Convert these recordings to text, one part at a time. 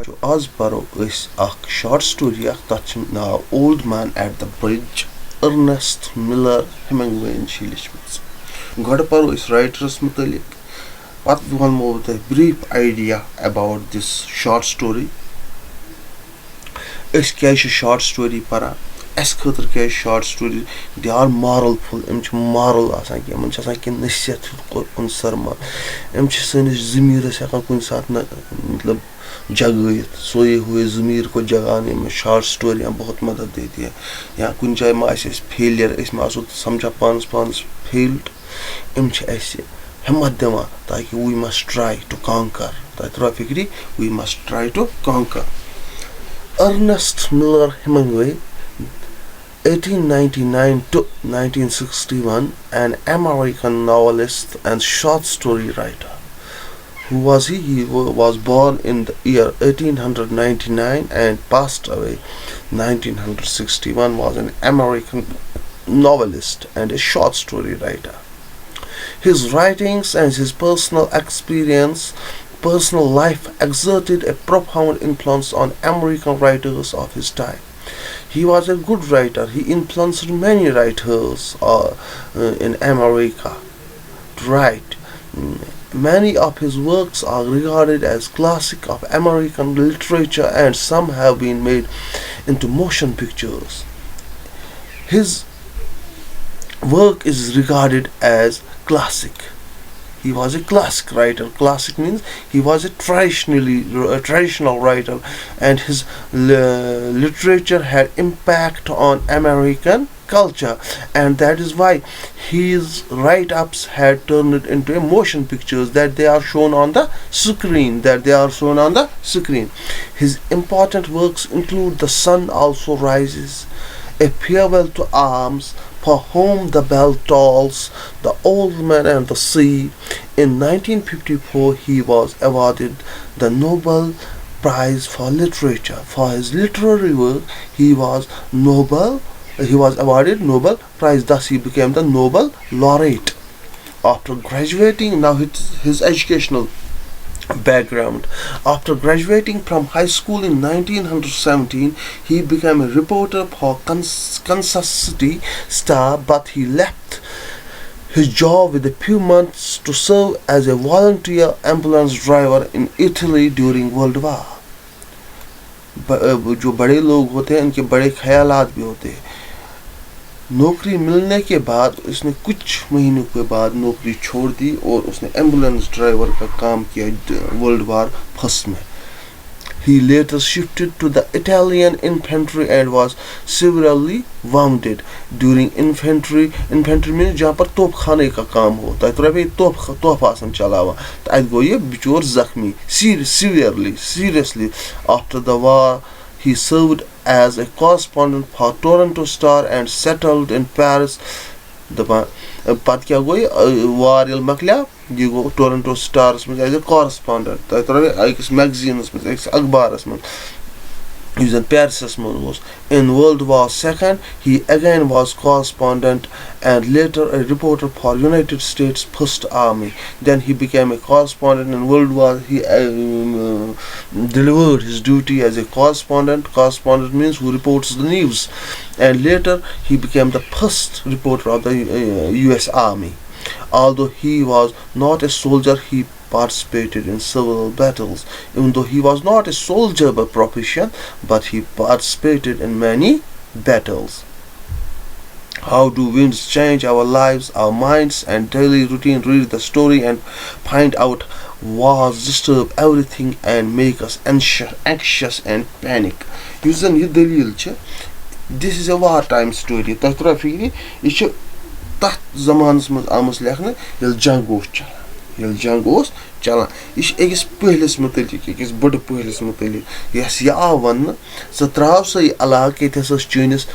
आज परो short story तथ नाव old man at the bridge Ernest Miller Hemingway गड परो राइटरस मुतलिक पत वनमो बह brief idea about this short story क्या शॉर्ट स्टोरी परान अस खतर क्या शॉर्ट स्टोरी दे आर मॉरलफुल मॉरल कह नसीहत कुन सरमान एम सनिस ज़मीरस हेकान कुन सात मतलब जगत सोए हुए ज़मीर को जगाने में शॉर्ट स्टोरियाँ बहुत मदद देती है। या कुछ जाए मा फेलियर आसो समझा पानस पानस फेल्ड एम हिम्मत दिवान ताकि we must try to conquer तह फिक्री we must try to conquer. Ernest Miller Hemingway 1899 to 1961, an American novelist and short story writer. Who was he? He was born in the year 1899 and passed away 1961. Was an American novelist and a short story writer. His writings and his personal life exerted a profound influence on American writers of his time. He was a good writer. He influenced many writers in America to write. Many of his works are regarded as classics of American literature, and some have been made into motion pictures. His work is regarded as classic. He was a classic writer. Classic means he was a traditional writer, and his literature had impact on American culture, and that is why his write-ups had turned it into a motion pictures that they are shown on the screen. His important works include The Sun Also Rises, A Farewell to Arms, For Whom the Bell Tolls, The Old Man and the Sea. In 1954, he was awarded the Nobel Prize for Literature. For his literary work, he was awarded Nobel Prize. Thus, he became the Nobel laureate. After graduating, now his educational background. After graduating from high school in 1917, he became a reporter for Kansas City Star, but he left his job with a few months to serve as a volunteer ambulance driver in Italy during World War. जो बड़े लोग होते हैं उनके बड़े ख्यालात भी होते हैं। नौकरी मिलने के बाद उसने कुछ महीनों के बाद नौकरी छोड़ दी और उसने एम्बुलेंस ड्राइवर का काम किया वर्ल्ड वार फर्स्ट में। He later shifted to the Italian infantry and was severely wounded during infantry means जहाँ पर तोप खाने का काम होता है तो तोप आसन चलावा तो अत गो ये बिचोर जख्मी seriously. After the war, he served as a correspondent for Toronto Star and settled in Paris. पत क्या गो वार ये मकलिया यह गो टोरंटो स्टारस मज एज ए कॉरेस्पॉन्डेंट तह अकिस मैगजीनस मज अकिस अखबारस मज Paris was. In World War II, he again was correspondent and later a reporter for United States First Army. Then he became a correspondent in World War. He delivered his duty as a correspondent. Correspondent means who reports the news. And later he became the first reporter of the US Army. Although he was not a soldier, he participated in several battles. Even though he was not a soldier by profession, but he participated in many battles. How do winds change our lives, our minds, and daily routine? Read the story and find out wars disturb everything and make us anxious and panic. Using this dalil che, this is a wartime story. Tatra fikri, ish tat zamanas maz amas lekhne yel jang os chalan ish ekis pehlis mutalik ekis bad pehlis mutalik yes ya avan sa trav sai alaq etes chunis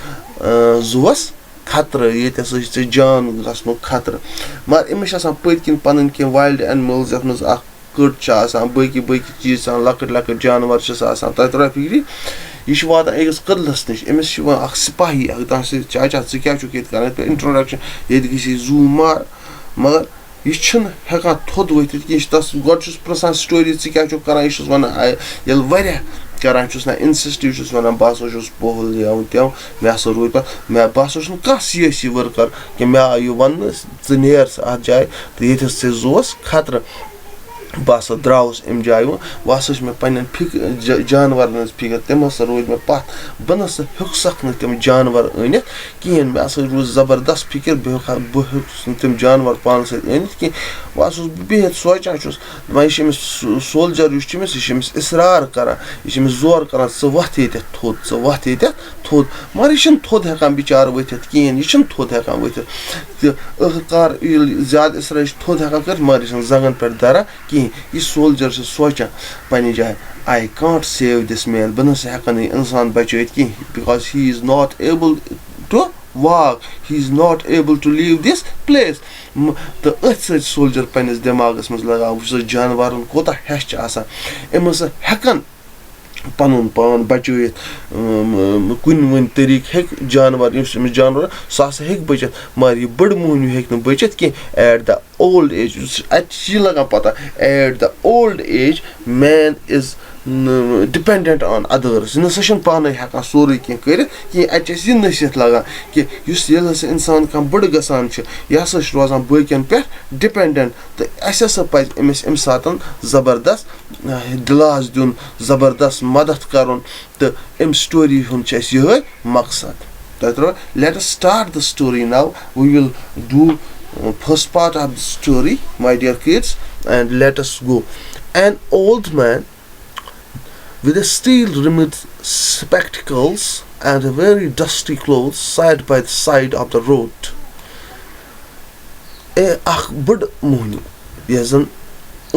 zuwas khatra yetes jan rasno khatra mar imish asan petkin panan kin wild animals atmaz ak kurt cha asan baki cheez asan lakit janwar cha asan tatra fikri ish wata ekis qadlas nish imish ak sipahi ak tansi cha cha kya chu ket karan introduction yed kisi zoo mar magar यह छन हेकान थोद वथित कि तस गोड छुस प्रसान story छि क्या छु करान यह वन यल वरिया करान छुस ना इंसिस्ट यह छुस वन बस छुस पोल याव त्यो मे हसा रोय पर मे बस छुस का सियासी वर्कर कि मे आयु वन ज नेर आ जाय तो ये से जोस खतर बस द्राउस अम जाय वह मे पन्न जानवर फिकर तम हसा रोज मे पथ बह नसा हेसक न तम जानवर अनित कहें मे हसा रोज जबरदस्त फिकर बह तम जानवर पान सत कह वह बिहित सोचान वह सोल्जर यह इसरार करान यह जोर करान वथ ये थोद वथ ये थोद मगर यह थोद हेकान बिचार वथित कहें यह थोद हेकान वथित तो आखिरकार ज्यादा इसरार थोद हेकान कर मगर यह जंगन पे दरा कहें यह सोल्जर सोचान पन्ने जाए I can't save this man बह नसा हेकान इंसान बचत कह because he is not able to walk, he is not able to leave this place. तो अथ सोल्जर पन्निस दिमागस मज लगाव जानवर कोता हेच अम हेकन पनुन पान बचत कुन वन तरीक हेक जानवर जानवर सह हेक बचत मगर यह बड़ मोहनू हेक न बचत कि एट द ओल्ड एज अत लगा पता at the old age man is dependent on others नसा पान हेकान सोरे कह कर अत यह नसीहत लगा कि इंसान कह बड़ गसान यह हसा रोजान बकन पे डिपेंडेंट तो अस हसा पज अमिस अम सात जबरदस्त दिलास दिन जबरदस्त मदद कर तो अम स्टोरी हुंद यह मकसद let us start the story now we will do first part of the story my dear kids and let us go. An old man with a steel-rimmed spectacles and a very dusty clothes sat by the side of the road. Ach bad mohni yazan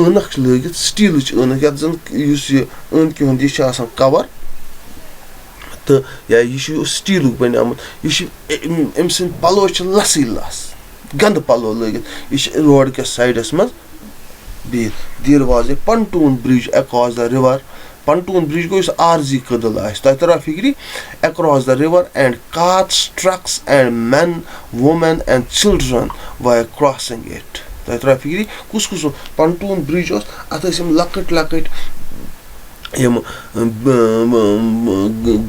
anak lagit steel anak yazan yus anak hund yeh asan cover to ya yeh steel banamut yeh em sin palo lasi las गंद पलो लगित यह road के साइडस मज बिहित there was a pontoon bridge across the river. Pontoon bridge go is आरजी कदल तह तरह फिक्री across the river and carts, trucks and men, women and children were crossing it. तह तरह फिक्री कुस pontoon bridge अत लकट लकट यम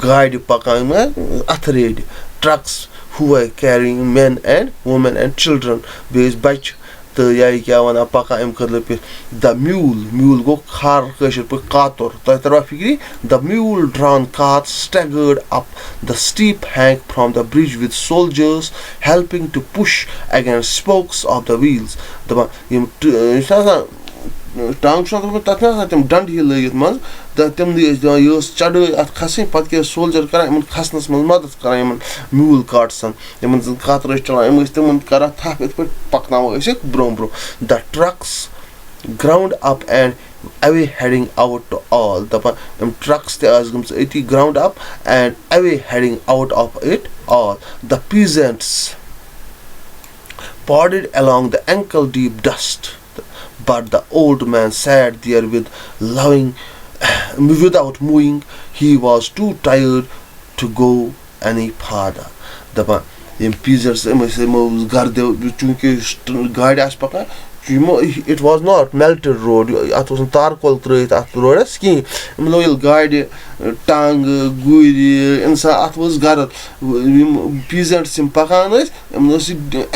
गाड़ पकान अथ red trucks who were carrying men and women and children base बच तो या क्या वन पका अम खदल पे the mule go खार कशर पे कातुर तह तरह फिक्री the mule drawn cart staggered up the steep bank from the bridge with soldiers helping to push against spokes of the wheels. दपा यम टांग तथ तम डंड ही लगित मज तम यह चढ़ अत खसन पे सोल्जर कर खसनस मज मदद कर म्यूल कार्ट्सन इन कतर चलान तम कर थप इत पे पकना ब्रो ब्रो the trucks ground up and away heading out to all दपान ट्रक्स गम अति ground up and away heading out of it all. The peasants plodded along the ankle deep dust, but the old man sat there without moving. He was too tired to go any farther. दपान यम peasants घर चूंकि गाड़ आस पकान it was not melted road at was tarkol trayit at roadas ki loyal guide tang guri insa at was gar peasants sim pakan is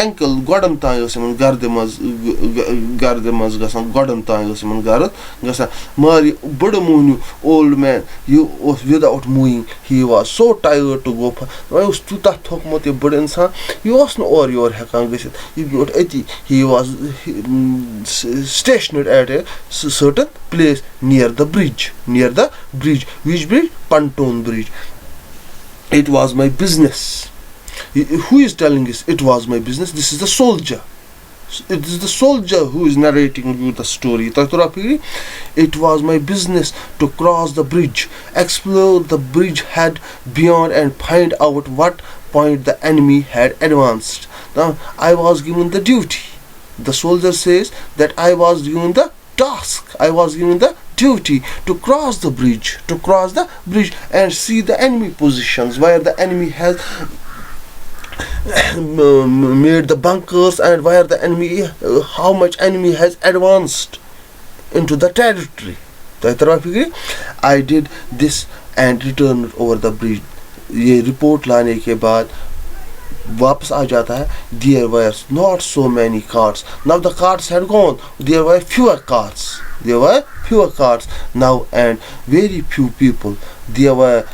ankle godam tang sim gardemaz gasan godam tang sim gar gasa mari bad mohnu old man you was without moving. He was so tired to go was tuta thokmot bad insan he was no or your hekan gasit he was stationed at a certain place near the bridge. Which bridge? Pontoon bridge. It was my business. Who is telling us it was my business? This is the soldier. It is the soldier who is narrating you the story. It was my business to cross the bridge, explore the bridge head beyond and find out what point the enemy had advanced. Now I was given the duty. The soldier says that I was given the task, I was given the duty to cross the bridge and see the enemy positions where the enemy has made the bunkers, and where the enemy, how much enemy has advanced into the territory. I did this and returned over the bridge. ये report लाने के बाद वापस आ जाता है. There were not so many carts. Now the carts had gone. There were fewer carts. There were fewer carts now, and very few people. There were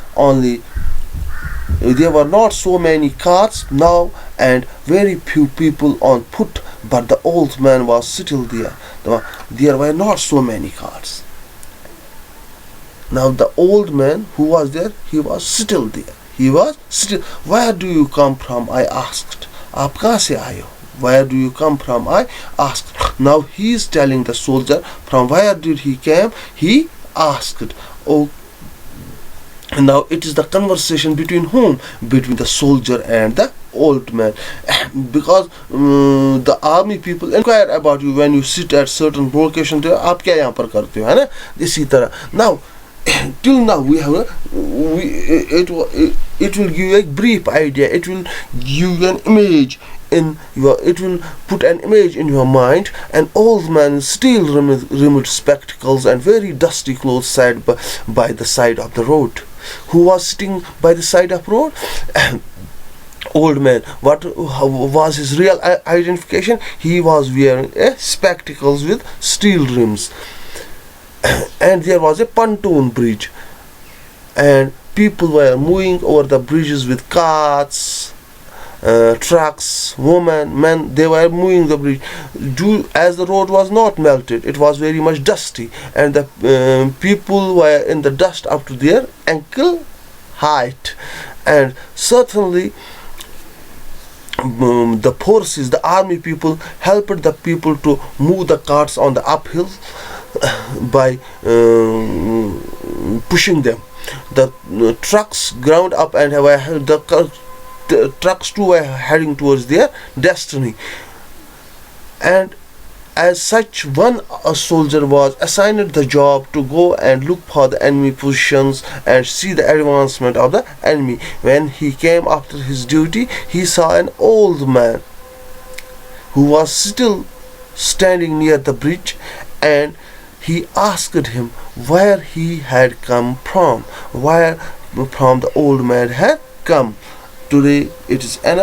not so many carts now, and very few people on foot. But the old man was still there. There were not so many carts. Now the old man who was there, he was still there. He was still. Where do you come from? I asked. आप कहाँ से आए हो? Where do you come from? I asked. Now he is telling the soldier from where did he came. He asked. Oh, now it is the conversation between whom? Between the soldier and the old man. Because the army people inquire about you when you sit at certain location. तो आप क्या यहाँ पर करते हो, है ना? इसी तरह. Now till now we have it will give you a brief idea. It will give you an image in your. It will put an image in your mind. An old man, still removed spectacles and very dusty clothes, sat by the side of the road. Who was sitting by the side of road? Old man. What was his real identification? He was wearing spectacles with steel rims. And there was a pontoon bridge, and people were moving over the bridges with carts, trucks, women, men. They were moving the bridge. As the road was not melted, it was very much dusty, and the people were in the dust up to their ankle height. And certainly the forces, the army people, helped the people to move the carts on the uphill by pushing them. The trucks ground up, and the trucks too were heading towards their destiny. And as such, a soldier was assigned the job to go and look for the enemy positions and see the advancement of the enemy. When he came after his duty, he saw an old man who was still standing near the bridge, and he asked him where he had come from, where from the old man had come. Today it is enough.